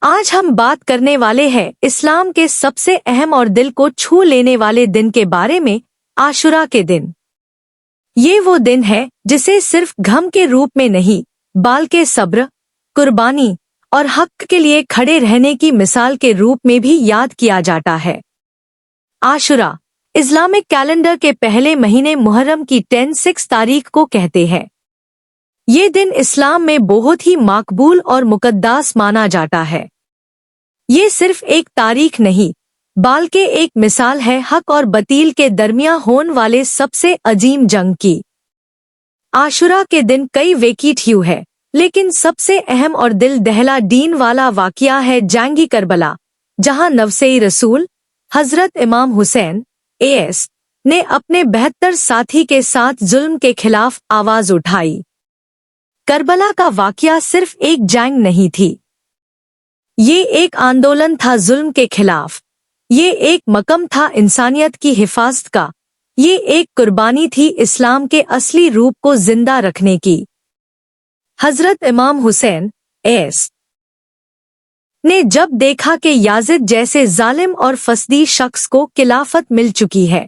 آج ہم بات کرنے والے ہیں اسلام کے سب سے اہم اور دل کو چھو لینے والے دن کے بارے میں، عاشورہ کے دن۔ یہ وہ دن ہے جسے صرف غم کے روپ میں نہیں بلکہ صبر، قربانی اور حق کے لیے کھڑے رہنے کی مثال کے روپ میں بھی یاد کیا جاتا ہے۔ عاشورہ اسلامک کیلنڈر کے پہلے مہینے محرم کی 6 تاریخ کو کہتے ہیں۔ یہ دن اسلام میں بہت ہی مقبول اور مقدس مانا جاتا ہے۔ یہ صرف ایک تاریخ نہیں بلکہ ایک مثال ہے حق اور باطل کے درمیان ہونے والے سب سے عظیم جنگ کی۔ عاشورہ کے دن کئی واقعات ہے، لیکن سب سے اہم اور دل دہلا دین والا واقعہ ہے جنگ کربلا، جہاں نواسۂ رسول حضرت امام حسین نے اپنے 72 ساتھی کے ساتھ ظلم کے خلاف آواز اٹھائی۔ کربلا کا واقعہ صرف ایک جنگ نہیں تھی، یہ ایک آندولن تھا ظلم کے خلاف، یہ ایک مقام تھا انسانیت کی حفاظت کا، یہ ایک قربانی تھی اسلام کے اصلی روپ کو زندہ رکھنے کی۔ حضرت امام حسین نے جب دیکھا کہ یزید جیسے ظالم اور فاسد شخص کو خلافت مل چکی ہے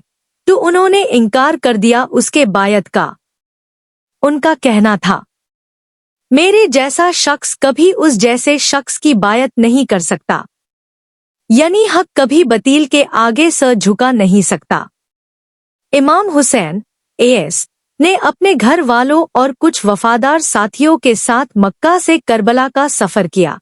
تو انہوں نے انکار کر دیا اس کے بیعت کا۔ ان کا کہنا تھا، میرے جیسا شخص کبھی اس جیسے شخص کی بیعت نہیں کر سکتا، یعنی حق کبھی باطل کے آگے سر جھکا نہیں سکتا۔ امام حسین نے اپنے گھر والوں اور کچھ وفادار ساتھیوں کے ساتھ مکہ سے کربلا کا سفر کیا۔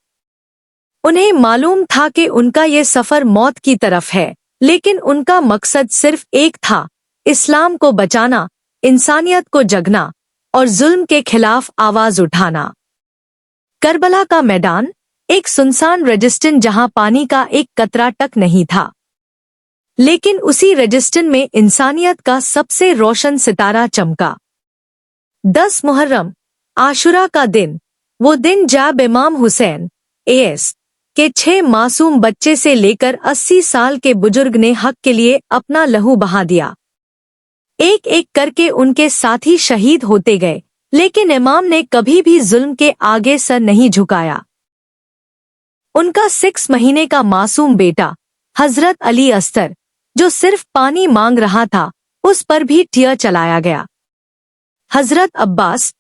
انہیں معلوم تھا کہ ان کا یہ سفر موت کی طرف ہے، لیکن ان کا مقصد صرف ایک تھا، اسلام کو بچانا، انسانیت کو جگنا اور ظلم کے خلاف آواز اٹھانا۔ کربلا کا میدان ایک سنسان ریگستان جہاں پانی کا ایک قطرہ تک نہیں تھا، لیکن اسی ریگستان میں انسانیت کا سب سے روشن ستارہ چمکا۔ 10 محرم عاشورہ کا دن، وہ دن جب امام حسین کے 6 معصوم بچے سے لے کر 80 سال کے بزرگ نے حق کے لیے اپنا لہو بہا دیا۔ ایک ایک کر کے ان کے ساتھی شہید ہوتے گئے، لیکن امام نے کبھی بھی ظلم کے آگے سر نہیں جھکایا۔ ان کا 6 مہینے کا معصوم بیٹا حضرت علی اصغر، جو صرف پانی مانگ رہا تھا، اس پر بھی ٹیر چلایا گیا۔ حضرت عباس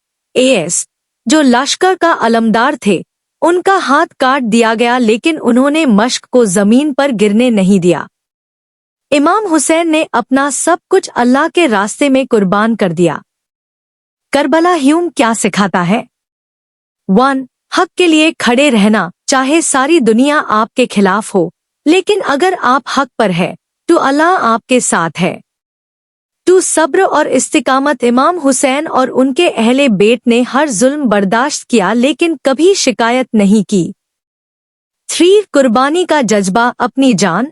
جو لشکر کا علمدار تھے، ان کا ہاتھ کاٹ دیا گیا، لیکن انہوں نے مشق کو زمین پر گرنے نہیں دیا۔ امام حسین نے اپنا سب کچھ اللہ کے راستے میں قربان کر دیا۔ کربلا ہمیں کیا سکھاتا ہے؟ 1. حق کے لیے کھڑے رہنا، چاہے ساری دنیا آپ کے خلاف ہو، لیکن اگر آپ حق پر ہے تو اللہ آپ کے ساتھ ہے۔ 2. صبر اور استقامت، امام حسین اور ان کے اہل بیت نے ہر ظلم برداشت کیا لیکن کبھی شکایت نہیں کی۔ 3. قربانی کا جذبہ، اپنی جان،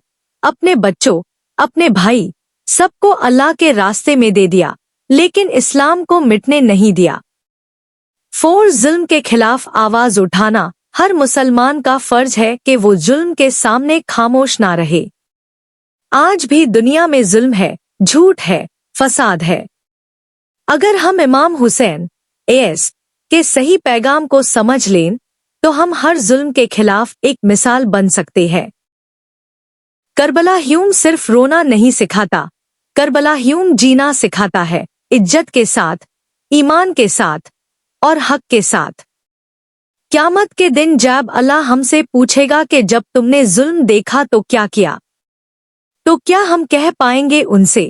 اپنے بچوں، اپنے بھائی، سب کو اللہ کے راستے میں دے دیا، لیکن اسلام کو مٹنے نہیں دیا۔ 4. ظلم کے خلاف آواز اٹھانا، ہر مسلمان کا فرض ہے کہ وہ ظلم کے سامنے خاموش نہ رہے۔ آج بھی دنیا میں ظلم ہے، جھوٹ ہے، فساد ہے۔ اگر ہم امام حسین کے صحیح پیغام کو سمجھ لیں تو ہم ہر ظلم کے خلاف ایک مثال بن سکتے ہیں۔ کربلا ہمیں صرف رونا نہیں سکھاتا، کربلا ہمیں جینا سکھاتا ہے، عزت کے ساتھ، ایمان کے ساتھ اور حق کے ساتھ۔ قیامت کے دن جب اللہ ہم سے پوچھے گا کہ جب تم نے ظلم دیکھا تو کیا کیا، تو کیا ہم کہہ پائیں گے ان سے،